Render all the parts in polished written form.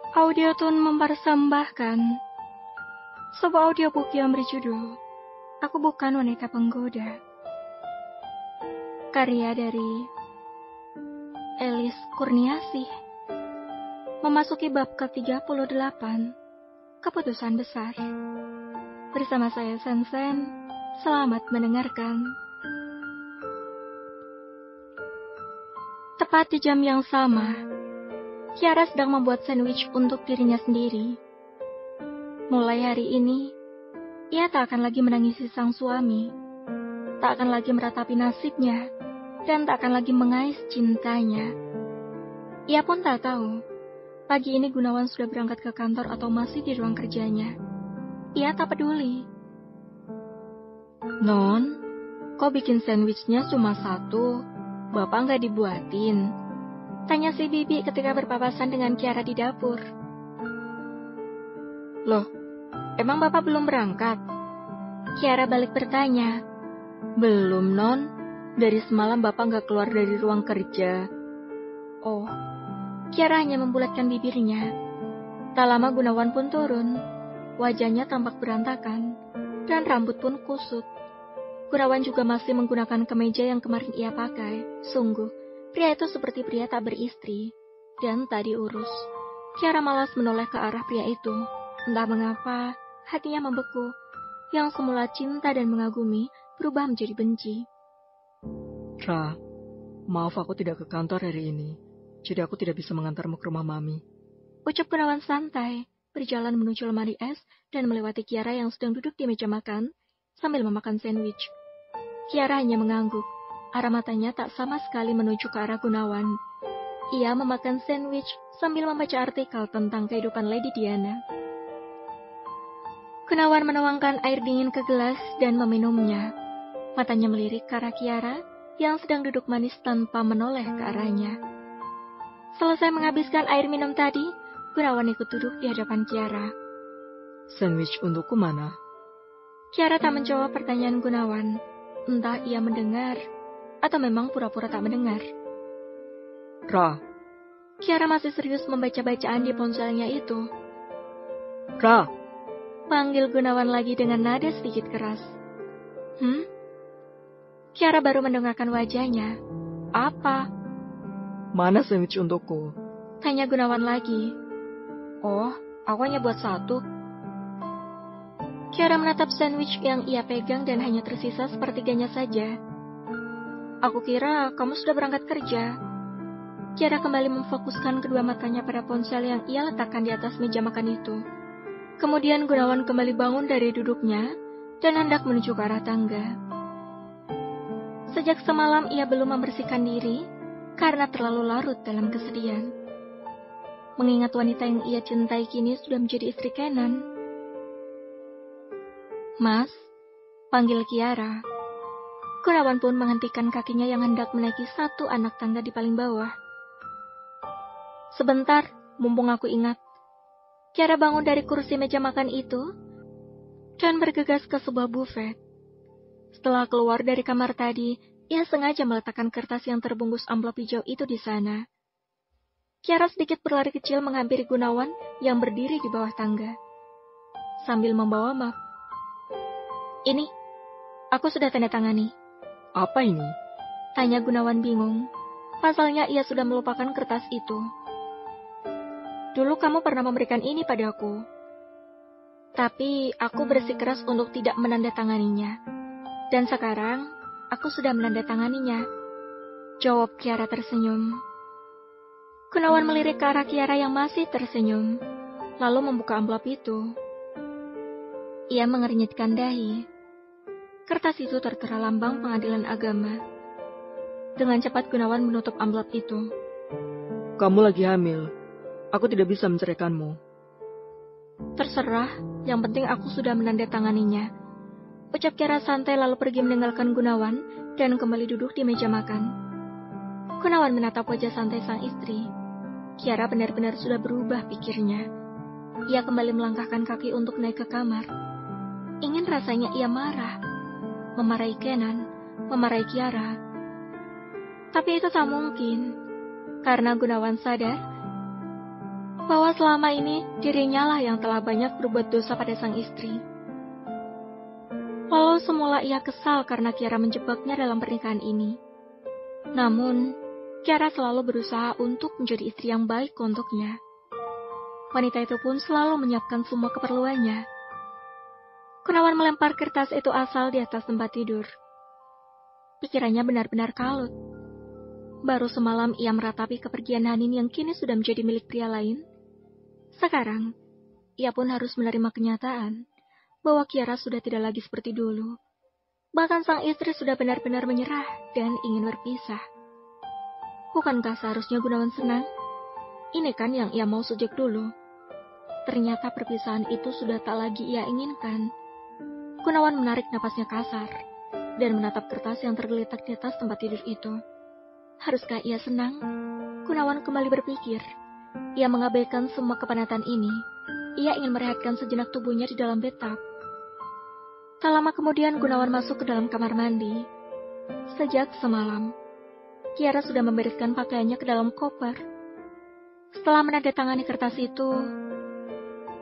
Audiotune mempersembahkan sebuah audiobook yang berjudul Aku Bukan Wanita Penggoda, karya dari Elis Kurniasih. Memasuki bab ke-38, Keputusan Besar. Bersama saya Sensen, selamat mendengarkan. Tepat di jam yang sama, Kiara sedang membuat sandwich untuk dirinya sendiri. Mulai hari ini, ia tak akan lagi menangisi sang suami, tak akan lagi meratapi nasibnya, dan tak akan lagi mengais cintanya. Ia pun tak tahu, pagi ini Gunawan sudah berangkat ke kantor atau masih di ruang kerjanya. Ia tak peduli. "Non, kok bikin sandwichnya cuma satu? Bapak nggak dibuatin?" tanya si Bibi ketika berpapasan dengan Kiara di dapur. "Loh, emang Bapak belum berangkat?" Kiara balik bertanya. "Belum, Non. Dari semalam Bapak nggak keluar dari ruang kerja." "Oh." Kiara hanya membulatkan bibirnya. Tak lama Gunawan pun turun. Wajahnya tampak berantakan, dan rambut pun kusut. Gunawan juga masih menggunakan kemeja yang kemarin ia pakai. Sungguh, pria itu seperti pria tak beristri, dan tak diurus. Kiara malas menoleh ke arah pria itu. Entah mengapa, hatinya membeku. Yang semula cinta dan mengagumi, berubah menjadi benci. "Ra, maaf aku tidak ke kantor hari ini, jadi aku tidak bisa mengantarmu ke rumah Mami," ucap Gunawan santai, berjalan menuju lemari es dan melewati Kiara yang sedang duduk di meja makan, sambil memakan sandwich. Kiara hanya mengangguk. Arah matanya tak sama sekali menuju ke arah Gunawan. Ia memakan sandwich sambil membaca artikel tentang kehidupan Lady Diana. Gunawan menuangkan air dingin ke gelas dan meminumnya. Matanya melirik ke arah Kiara yang sedang duduk manis tanpa menoleh ke arahnya. Selesai menghabiskan air minum tadi, Gunawan ikut duduk di hadapan Kiara. "Sandwich untukku mana?" Kiara tak menjawab pertanyaan Gunawan. Entah ia mendengar atau memang pura-pura tak mendengar. "Ra." Kiara masih serius membaca bacaan di ponselnya itu. "Ra." Panggil Gunawan lagi dengan nada sedikit keras. Kiara baru mendengarkan wajahnya. "Apa?" "Mana sandwich untukku?" tanya Gunawan lagi. "Oh, aku hanya buat satu." Kiara menatap sandwich yang ia pegang dan hanya tersisa sepertiganya saja. "Aku kira kamu sudah berangkat kerja." Kiara kembali memfokuskan kedua matanya pada ponsel yang ia letakkan di atas meja makan itu. Kemudian Gunawan kembali bangun dari duduknya dan hendak menuju ke arah tangga. Sejak semalam ia belum membersihkan diri karena terlalu larut dalam kesedihan. Mengingat wanita yang ia cintai kini sudah menjadi istri Kenan. "Mas," panggil Kiara. Gunawan pun menghentikan kakinya yang hendak menaiki satu anak tangga di paling bawah. "Sebentar, mumpung aku ingat." Kiara bangun dari kursi meja makan itu dan bergegas ke sebuah bufet. Setelah keluar dari kamar tadi, ia sengaja meletakkan kertas yang terbungkus amplop hijau itu di sana. Kiara sedikit berlari kecil menghampiri Gunawan yang berdiri di bawah tangga, sambil membawa map. "Ini, aku sudah tanda tangani." "Apa ini?" tanya Gunawan bingung. Pasalnya ia sudah melupakan kertas itu. "Dulu kamu pernah memberikan ini padaku, tapi aku bersikeras untuk tidak menandatanganinya. Dan sekarang, aku sudah menandatanganinya," jawab Kiara tersenyum. Gunawan melirik ke arah Kiara yang masih tersenyum, lalu membuka amplop itu. Ia mengernyitkan dahi. Kertas itu tertera lambang pengadilan agama. Dengan cepat Gunawan menutup amplop itu. "Kamu lagi hamil. Aku tidak bisa menceraikanmu." "Terserah, yang penting aku sudah menandatanganinya," ucap Kiara santai lalu pergi meninggalkan Gunawan dan kembali duduk di meja makan. Gunawan menatap wajah santai sang istri. Kiara benar-benar sudah berubah pikirnya. Ia kembali melangkahkan kaki untuk naik ke kamar. Ingin rasanya ia marah, memarahi Kenan, memarahi Kiara. Tapi itu tak mungkin, karena Gunawan sadar bahwa selama ini dirinya lah yang telah banyak berbuat dosa pada sang istri. Walau semula ia kesal karena Kiara menjebaknya dalam pernikahan ini, namun Kiara selalu berusaha untuk menjadi istri yang baik untuknya. Wanita itu pun selalu menyiapkan semua keperluannya. Gunawan melempar kertas itu asal di atas tempat tidur. Pikirannya benar-benar kalut. Baru semalam ia meratapi kepergian Hanin yang kini sudah menjadi milik pria lain. Sekarang, ia pun harus menerima kenyataan bahwa Kiara sudah tidak lagi seperti dulu. Bahkan sang istri sudah benar-benar menyerah dan ingin berpisah. Bukankah seharusnya Gunawan senang? Ini kan yang ia mau sejak dulu. Ternyata perpisahan itu sudah tak lagi ia inginkan. Gunawan menarik napasnya kasar dan menatap kertas yang tergeletak di atas tempat tidur itu. Haruskah ia senang? Gunawan kembali berpikir. Ia mengabaikan semua kepenatan ini. Ia ingin merehatkan sejenak tubuhnya di dalam bathtub. Tak lama kemudian Gunawan masuk ke dalam kamar mandi. Sejak semalam, Kiara sudah membereskan pakaiannya ke dalam koper. Setelah menandatangani kertas itu,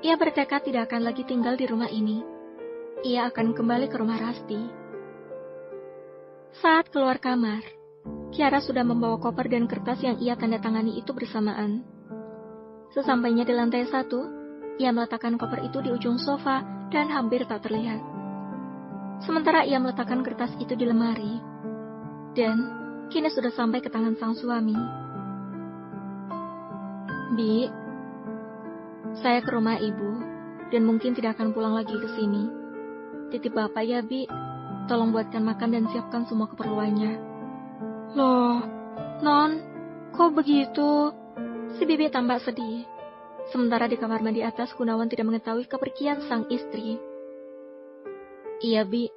ia bertekad tidak akan lagi tinggal di rumah ini. Ia akan kembali ke rumah Rasti. Saat keluar kamar, Kiara sudah membawa koper dan kertas yang ia tandatangani itu bersamaan. Sesampainya di lantai 1, ia meletakkan koper itu di ujung sofa dan hampir tak terlihat. Sementara ia meletakkan kertas itu di lemari, dan kini sudah sampai ke tangan sang suami. Bi, saya ke rumah ibu, dan mungkin tidak akan pulang lagi ke sini. Titip bapak ya, Bi. Tolong buatkan makan dan siapkan semua keperluannya. Loh, Non, kok begitu? Si Bibi tampak sedih. Sementara di kamar mandi atas, Gunawan tidak mengetahui kepergian sang istri. Iya, Bi.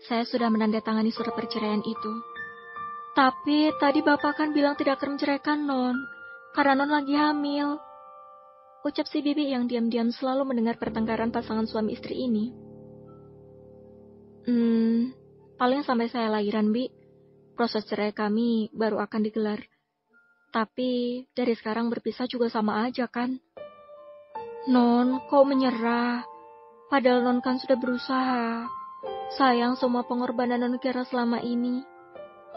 Saya sudah menandatangani surat perceraian itu. Tapi tadi bapak kan bilang tidak akan menceraikan Non, karena Non lagi hamil. Ucap si Bibi yang diam-diam selalu mendengar pertengkaran pasangan suami istri ini. Paling sampai saya lahiran, Bi. Proses cerai kami baru akan digelar. Tapi dari sekarang berpisah juga sama aja kan? Non, kok menyerah? Padahal Non kan sudah berusaha. Sayang semua pengorbanan Non Kiara selama ini.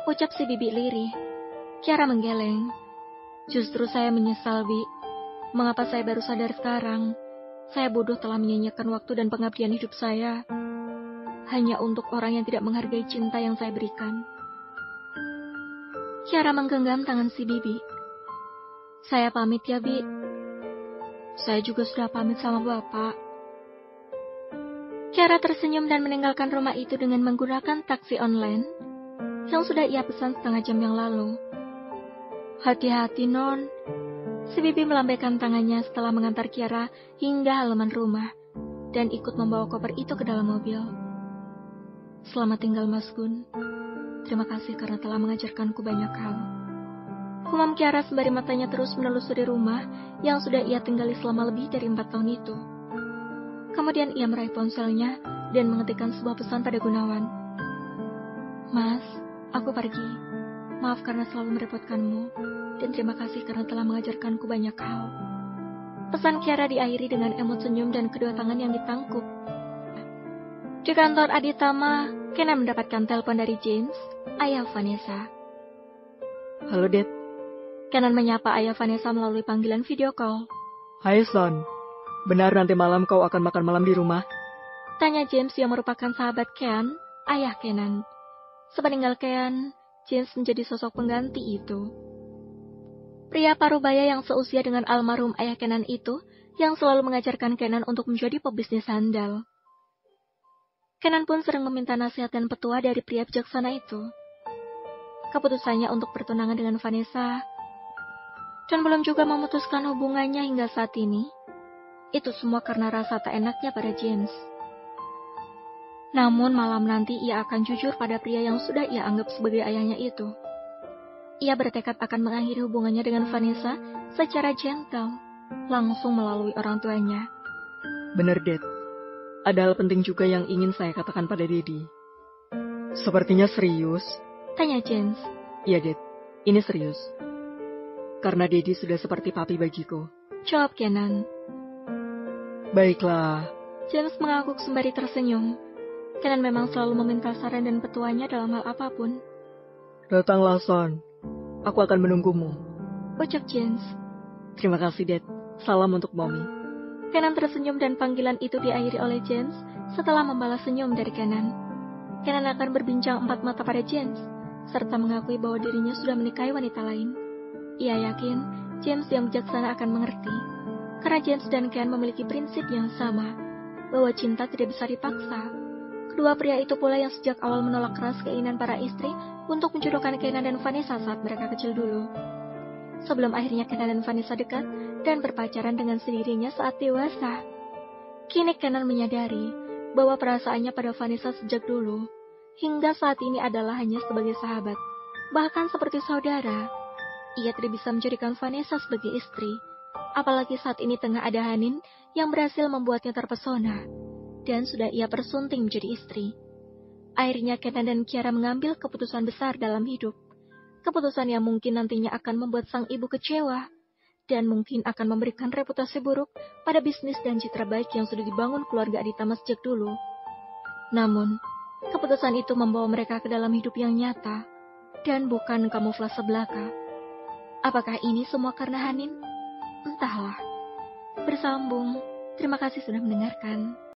Ucap si Bibi lirih. Kiara menggeleng. Justru saya menyesal, Bi. Mengapa saya baru sadar sekarang? Saya bodoh telah menyanyiakan waktu dan pengabdian hidup saya hanya untuk orang yang tidak menghargai cinta yang saya berikan. Kiara menggenggam tangan si Bibi. Saya pamit ya, Bi. Saya juga sudah pamit sama Bapak. Kiara tersenyum dan meninggalkan rumah itu dengan menggunakan taksi online yang sudah ia pesan setengah jam yang lalu. Hati-hati, Non. Si Bibi melambaikan tangannya setelah mengantar Kiara hingga halaman rumah dan ikut membawa koper itu ke dalam mobil. Selamat tinggal, Mas Gun. Terima kasih karena telah mengajarkanku banyak hal. Kumam Kiara sembari matanya terus menelusuri rumah yang sudah ia tinggali selama lebih dari 4 tahun itu. Kemudian ia meraih ponselnya dan mengetikkan sebuah pesan pada Gunawan. Mas, aku pergi. Maaf karena selalu merepotkanmu, dan terima kasih karena telah mengajarkanku banyak hal. Pesan Kiara diakhiri dengan emot senyum dan kedua tangan yang ditangkup. Di kantor Aditama, Kenan mendapatkan telepon dari James, ayah Vanessa. Halo, Dad. Kenan menyapa ayah Vanessa melalui panggilan video call. Hai, Son. Benar nanti malam kau akan makan malam di rumah? Tanya James yang merupakan sahabat Ken, ayah Kenan. Sepeninggal Ken, James menjadi sosok pengganti itu. Pria parubaya yang seusia dengan almarhum ayah Kenan itu, yang selalu mengajarkan Kenan untuk menjadi pebisnis handal. Kenan pun sering meminta nasihat dan petua dari pria bijaksana itu. Keputusannya untuk bertunangan dengan Vanessa, dan belum juga memutuskan hubungannya hingga saat ini, itu semua karena rasa tak enaknya pada James. Namun malam nanti ia akan jujur pada pria yang sudah ia anggap sebagai ayahnya itu. Ia bertekad akan mengakhiri hubungannya dengan Vanessa secara gentle, langsung melalui orang tuanya. Benar, Dad. Ada hal penting juga yang ingin saya katakan pada Dedi. Sepertinya serius. Tanya James. Iya, Dad. Ini serius. Karena Dedi sudah seperti papi bagiku. Jawab Kenan. Baiklah. James mengangguk sembari tersenyum. Kenan memang selalu meminta saran dan petuanya dalam hal apapun. Datanglah, Son. Aku akan menunggumu. Ucap James. Terima kasih, Dad. Salam untuk Mommy. Kenan tersenyum dan panggilan itu diakhiri oleh James setelah membalas senyum dari Kenan. Kenan akan berbincang empat mata pada James, serta mengakui bahwa dirinya sudah menikahi wanita lain. Ia yakin James yang bijaksana akan mengerti, karena James dan Ken memiliki prinsip yang sama, bahwa cinta tidak bisa dipaksa. Kedua pria itu pula yang sejak awal menolak keras keinginan para istri untuk menjodohkan Kenan dan Vanessa saat mereka kecil dulu. Sebelum akhirnya Kenan dan Vanessa dekat dan berpacaran dengan sendirinya saat dewasa. Kini Kenan menyadari bahwa perasaannya pada Vanessa sejak dulu hingga saat ini adalah hanya sebagai sahabat, bahkan seperti saudara. Ia tidak bisa menjadikan Vanessa sebagai istri, apalagi saat ini tengah ada Hanin yang berhasil membuatnya terpesona, dan sudah ia persunting menjadi istri. Akhirnya Kenan dan Kiara mengambil keputusan besar dalam hidup. Keputusan yang mungkin nantinya akan membuat sang ibu kecewa, dan mungkin akan memberikan reputasi buruk pada bisnis dan citra baik yang sudah dibangun keluarga Aditama sejak dulu. Namun, keputusan itu membawa mereka ke dalam hidup yang nyata, dan bukan kamuflase belaka. Apakah ini semua karena Hanin? Entahlah. Bersambung. Terima kasih sudah mendengarkan.